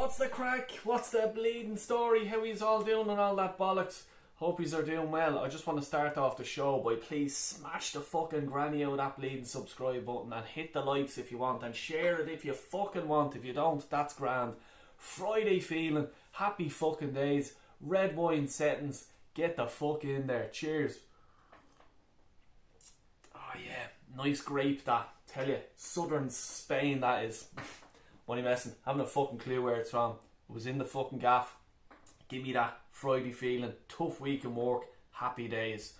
What's the crack? What's the bleeding story? How he's all doing and all that bollocks? Hope he's are doing well. I just want to start off the show by please smash the fucking granny out of that bleeding subscribe button and hit the likes if you want and share it if you fucking want. If you don't, that's grand. Friday feeling, happy fucking days, red wine settings, get the fuck in there. Cheers. Oh yeah, nice grape that. Tell you, southern Spain that is. Money messing, haven't a fucking clue where it's from. It was in the fucking gaff. Give me that Friday feeling, tough week in work, happy days.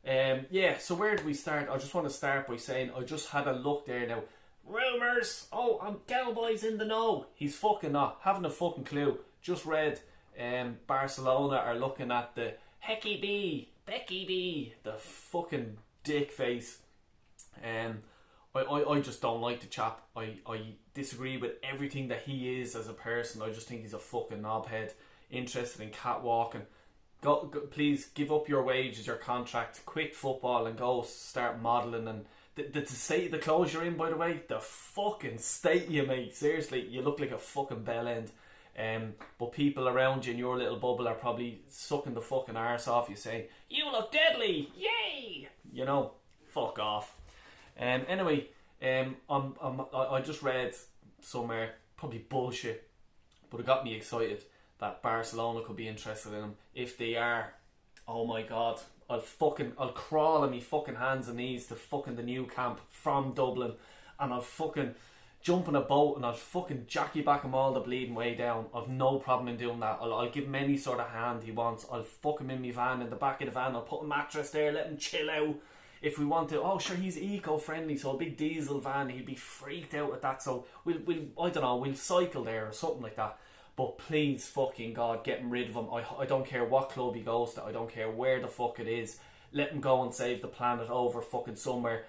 Yeah, so where do we start? I just want to start by saying I just had a look there now. Rumours! Oh, I'm Cowboys in the know. He's fucking not, haven't a fucking clue. Just read Barcelona are looking at the Becky B, the fucking dick face. I just don't like the chap. I disagree with everything that he is as a person. I just think he's a fucking knobhead, interested in catwalking. Go, please give up your wages, your contract, quit football and go start modelling. And the state of the clothes you're in, by the way, the fucking state you mate. Seriously, you look like a fucking bell end. But people around you in your little bubble are probably sucking the fucking arse off you, saying, "You look deadly, yay!" You know, fuck off. Anyway, I just read somewhere, probably bullshit, but it got me excited that Barcelona could be interested in him. If they are, oh my god, I'll crawl on me fucking hands and knees to fucking the new camp from Dublin, and I'll fucking jump in a boat and I'll fucking jacky back him all the bleeding way down. I've no problem in doing that. I'll give him any sort of hand he wants. I'll fuck him in my van, in the back of the van. I'll put a mattress there, let him chill out. If we want to, oh sure, he's eco-friendly, so a big diesel van, he'd be freaked out at that. So we'll I don't know, we'll cycle there or something like that. But please, fucking God, getting rid of him. I don't care what club he goes to. I don't care where the fuck it is. Let him go and save the planet over fucking somewhere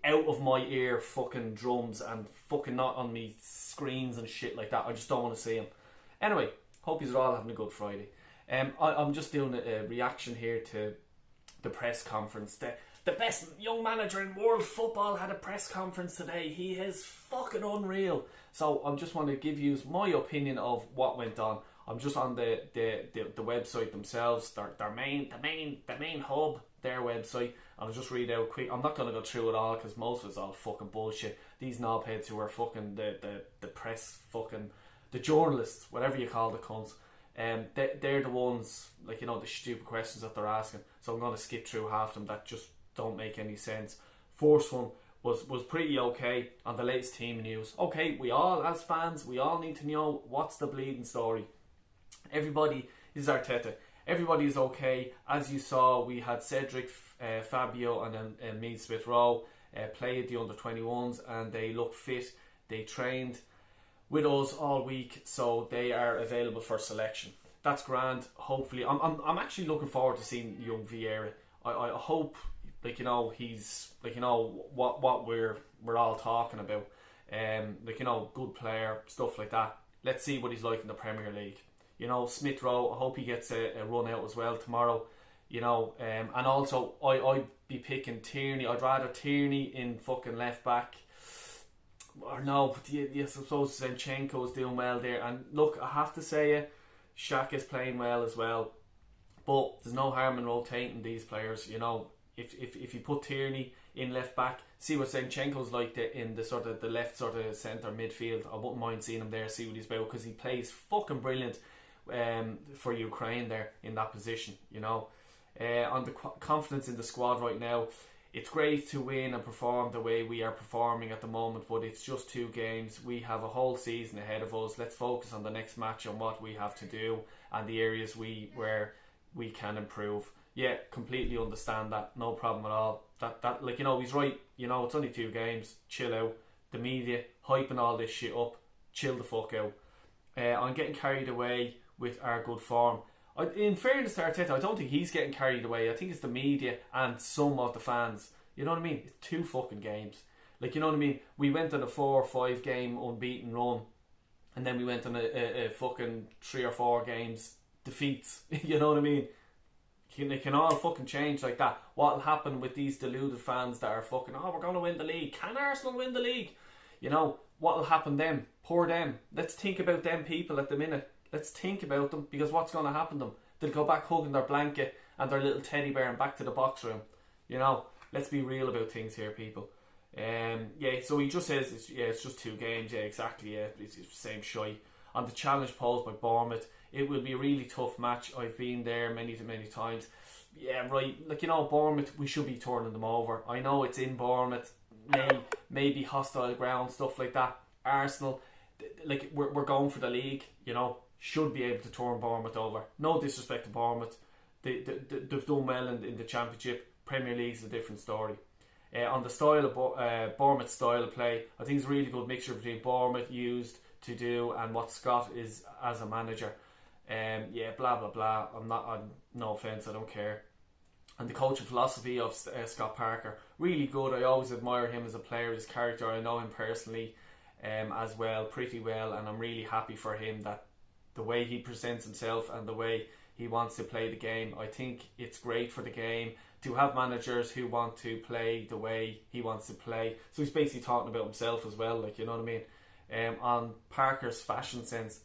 out of my ear fucking drums and fucking not on me screens and shit like that. I just don't want to see him. Anyway, hope you're all having a good Friday. I'm just doing a reaction here to the press conference. The best young manager in world football had a press conference today. He is fucking unreal. So I just want to give you my opinion of what went on. I'm just on the website themselves, their main hub, their website, and I'll just read out quick. I'm not going to go through it all because most of it's all fucking bullshit. These knobheads who are fucking the press, fucking the journalists, whatever you call the cunts. They're the ones, like, you know, the stupid questions that they're asking. So I'm going to skip through half of them that just don't make any sense. First one was pretty okay on the latest team news. Okay, we all, as fans, we all need to know what's the bleeding story. Everybody is Arteta. Everybody is okay. As you saw, we had Cedric, Fabio and Mead Smith-Rowe play at the under-21s and they look fit. They trained with us all week, so they are available for selection. That's grand. Hopefully, I'm actually looking forward to seeing young Vieira. I hope, like, you know, he's, like, you know, what we're all talking about. Like, you know, good player, stuff like that. Let's see what he's like in the Premier League. You know, Smith Rowe, I hope he gets a run out as well tomorrow. You know, and also I'd be picking Tierney. I'd rather Tierney in fucking left back. Or no, yes, I suppose Zinchenko is doing well there. And look, I have to say it, Shaq is playing well as well. But there's no harm in rotating these players. You know, if you put Tierney in left back, see what Zinchenko's like in the sort of the left sort of centre midfield. I wouldn't mind seeing him there, see what he's about, because he plays fucking brilliant for Ukraine there in that position. You know, on the confidence in the squad right now, it's great to win and perform the way we are performing at the moment, but it's just 2 games. We have a whole season ahead of us. Let's focus on the next match and what we have to do and the areas where we can improve. Yeah, completely understand that. No problem at all. That like, you know, he's right. You know, it's only 2 games. Chill out. The media hyping all this shit up. Chill the fuck out. I'm getting carried away with our good form. In fairness to Arteta, I don't think he's getting carried away. I think it's the media and some of the fans. You know what I mean? It's 2 fucking games. Like, you know what I mean? We went on a 4 or 5 game unbeaten run, and then we went on a fucking 3 or 4 games defeats. You know what I mean? It can all fucking change like that. What'll happen with these deluded fans that are fucking, oh, we're going to win the league. Can Arsenal win the league? You know, what'll happen then? Poor them. Let's think about them people at the minute. Let's think about them, because what's going to happen to them? They'll go back hugging their blanket and their little teddy bear and back to the box room. You know, let's be real about things here, people. So he just says, it's just 2 games. Yeah, exactly. Yeah, it's the same shite. On the challenge posed by Bournemouth, it will be a really tough match. I've been there many times. Yeah, right. Like, you know, Bournemouth, we should be turning them over. I know it's in Bournemouth, maybe hostile ground, stuff like that. Arsenal, like, we're going for the league, you know, should be able to turn Bournemouth over. No disrespect to Bournemouth. They've done well in the Championship. Premier League's a different story. On the style of Bournemouth's style of play, I think it's a really good mixture between Bournemouth used to do and what Scott is as a manager. Blah blah blah. I'm no offence, I don't care. And the coaching philosophy of Scott Parker, really good. I always admire him as a player, his character. I know him personally as well, pretty well, and I'm really happy for him that the way he presents himself and the way he wants to play the game. I think it's great for the game to have managers who want to play the way he wants to play. So he's basically talking about himself as well, like, you know what I mean? On Parker's fashion sense,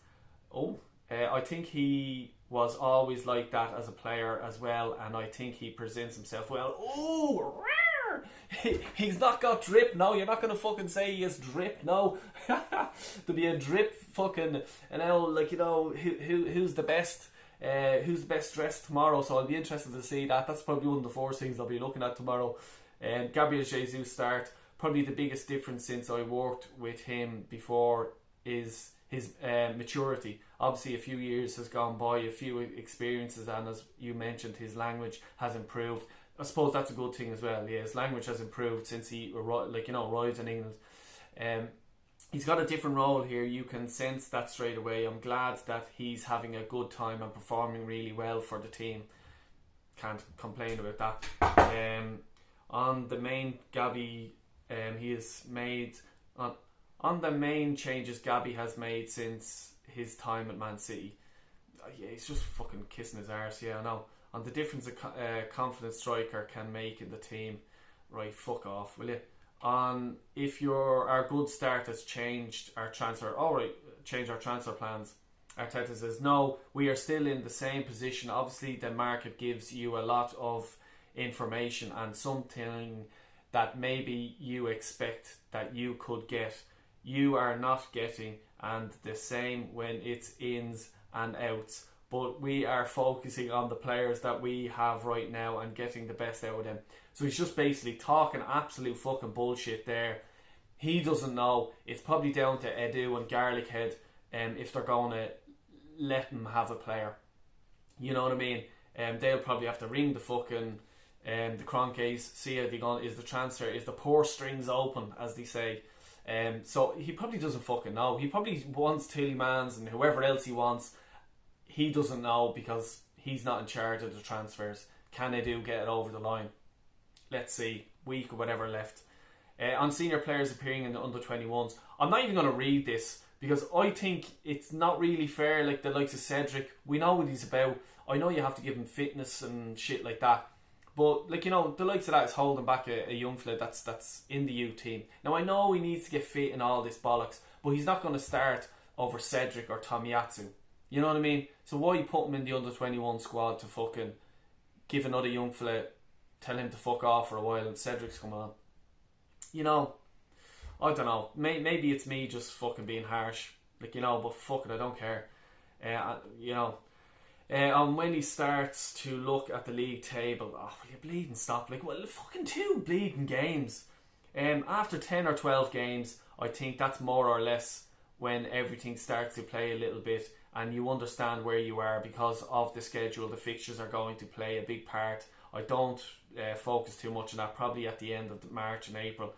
I think he was always like that as a player as well, and I think he presents himself well. He's not got drip. No, you're not going to fucking say he has drip. No, there'll be a drip fucking, and now, like, you know, who's the best dressed tomorrow. So I'll be interested to see that. That's probably one of the first things I'll be looking at tomorrow. Gabriel Jesus start. Probably the biggest difference since I worked with him before is his maturity. Obviously a few years has gone by, a few experiences, and as you mentioned, his language has improved. I suppose that's a good thing as well. Yeah, his language has improved since he arrived in England. He's got a different role here. You can sense that straight away. I'm glad that he's having a good time and performing really well for the team. Can't complain about that. On the main Gabby, he has made on the main changes Gabby has made since his time at Man City. Yeah, he's just fucking kissing his arse. Yeah, I know. On the difference a confident striker can make in the team. Right, fuck off, will you? On if our good start has changed our transfer. Change our transfer plans. Arteta says no, we are still in the same position. Obviously the market gives you a lot of information and something that maybe you expect that you could get, you are not getting, and the same when it's ins and outs. But we are focusing on the players that we have right now and getting the best out of them. So he's just basically talking absolute fucking bullshit there. He doesn't know. It's probably down to Edu and Garlic Head if they're going to let him have a player. You know what I mean? They'll probably have to ring the fucking the Cronkies, see how they going. Is the transfer, is the purse strings open, as they say. So he probably doesn't fucking know. He probably wants Tillemans and whoever else he wants. He doesn't know because he's not in charge of the transfers. Can Edu get it over the line? Let's see, week or whatever left. On senior players appearing in the under-21s, I'm not even going to read this because I think it's not really fair. Like the likes of Cedric, we know what he's about. I know you have to give him fitness and shit like that, but like, you know, the likes of that is holding back a young fella that's in the youth team. Now I know he needs to get fit and all this bollocks, but he's not going to start over Cedric or Tomiyasu. You know what I mean? So why put him in the under-21 squad to fucking give another young fella, tell him to fuck off for a while and Cedric's come on? You know, I don't know. Maybe it's me just fucking being harsh. Like, you know, but fuck it, I don't care. You know. When he starts to look at the league table, will you bleeding stop? Like, well, fucking 2 bleeding games. After 10 or 12 games, I think that's more or less when everything starts to play a little bit and you understand where you are because of the schedule. The fixtures are going to play a big part. I don't focus too much on that, probably at the end of March and April.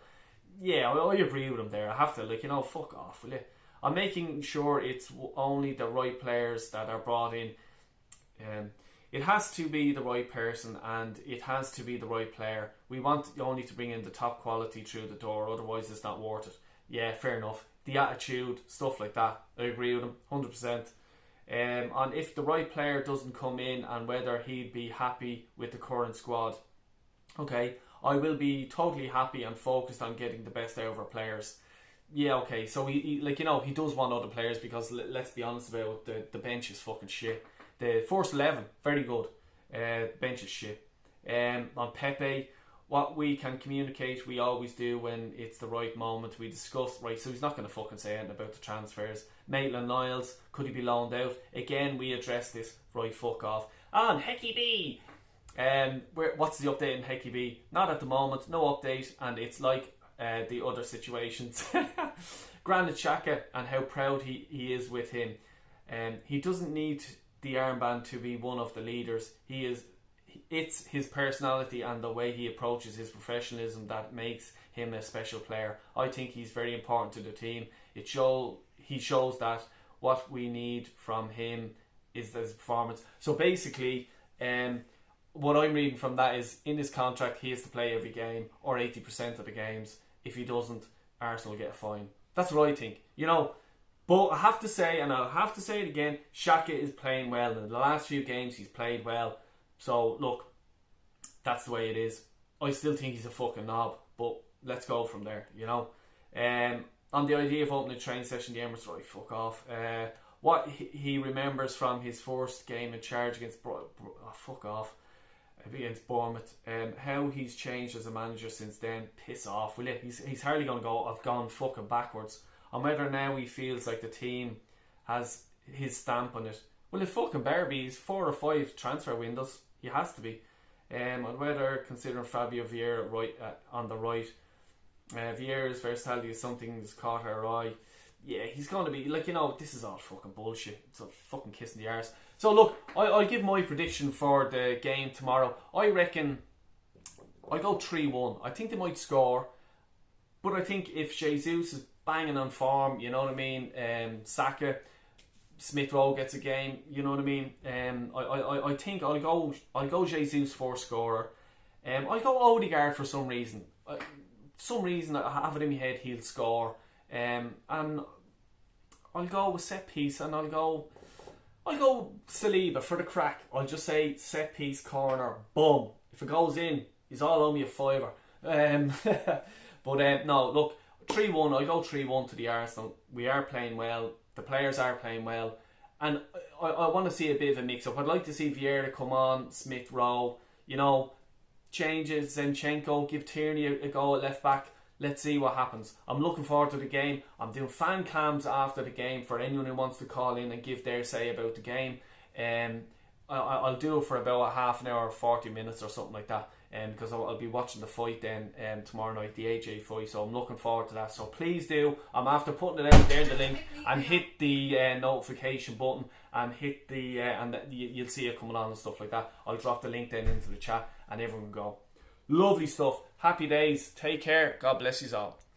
Yeah, I agree with him there. I have to, like, you know, fuck off, will you? I'm making sure it's only the right players that are brought in. It has to be the right person and it has to be the right player. We want only to bring in the top quality through the door, otherwise it's not worth it. Yeah, fair enough. The attitude, stuff like that, I agree with him 100%. On if the right player doesn't come in and whether he'd be happy with the current squad. Okay, I will be totally happy and focused on getting the best out of our players. Yeah, okay. So he like, you know, he does want other players because let's be honest about it, the bench is fucking shit. The first 11 very good. Bench is shit. On Pepe, what we can communicate, we always do when it's the right moment. We discuss, right, so he's not going to fucking say anything about the transfers. Maitland-Niles, could he be loaned out? Again, we address this, right, fuck off. And Hecky B! What's the update in Hecky B? Not at the moment, no update, and it's like the other situations. Granit Xhaka and how proud he is with him. He doesn't need the armband to be one of the leaders. It's his personality and the way he approaches his professionalism that makes him a special player. I think he's very important to the team. He shows that what we need from him is his performance. So basically, what I'm reading from that is in his contract he has to play every game or 80% of the games. If he doesn't, Arsenal will get a fine. That's what I think. You know, but I have to say, and I'll have to say it again, Xhaka is playing well. In the last few games he's played well. So look, that's the way it is. I still think he's a fucking knob, but let's go from there, you know. On the idea of opening a train session, the Emirates, right, fuck off. What he remembers from his first game in charge against fuck off, against Bournemouth, how he's changed as a manager since then. Piss off, will you? He's hardly going to go, I've gone fucking backwards. And whether now he feels like the team has his stamp on it. Well, if fucking Barby's 4 or 5 transfer windows, he has to be. And whether considering Fabio Vieira on the right, Vieira's versatility is something that's caught our eye. Yeah, he's going to be, like, you know, this is all fucking bullshit. It's a fucking kiss in the arse. So look, I'll give my prediction for the game tomorrow. I reckon I go 3-1. I think they might score, but I think if Jesus is banging on form, you know what I mean, Saka, Smith Rowe gets a game, you know what I mean. I think I'll go Jesus first scorer. I'll go Odegaard for some reason. I have it in my head he'll score. And I'll go with set piece, and I'll go Saliba for the crack. I'll just say set piece corner, boom. If it goes in, he's all on me a fiver. But no, look, 3-1. I'll go 3-1 to the Arsenal. We are playing well. The players are playing well, and I want to see a bit of a mix-up. I'd like to see Vieira come on, Smith Rowe, you know, changes Zinchenko, give Tierney a go at left back. Let's see what happens. I'm looking forward to the game. I'm doing fan cams after the game for anyone who wants to call in and give their say about the game. I'll do it for about a half an hour, 40 minutes or something like that. Because I'll be watching the fight then tomorrow night, the AJ fight. So I'm looking forward to that. So please do. I'm after putting it out there, the link, and hit the notification button and hit the you'll see it coming on and stuff like that. I'll drop the link then into the chat and everyone will go. Lovely stuff. Happy days. Take care. God bless you all.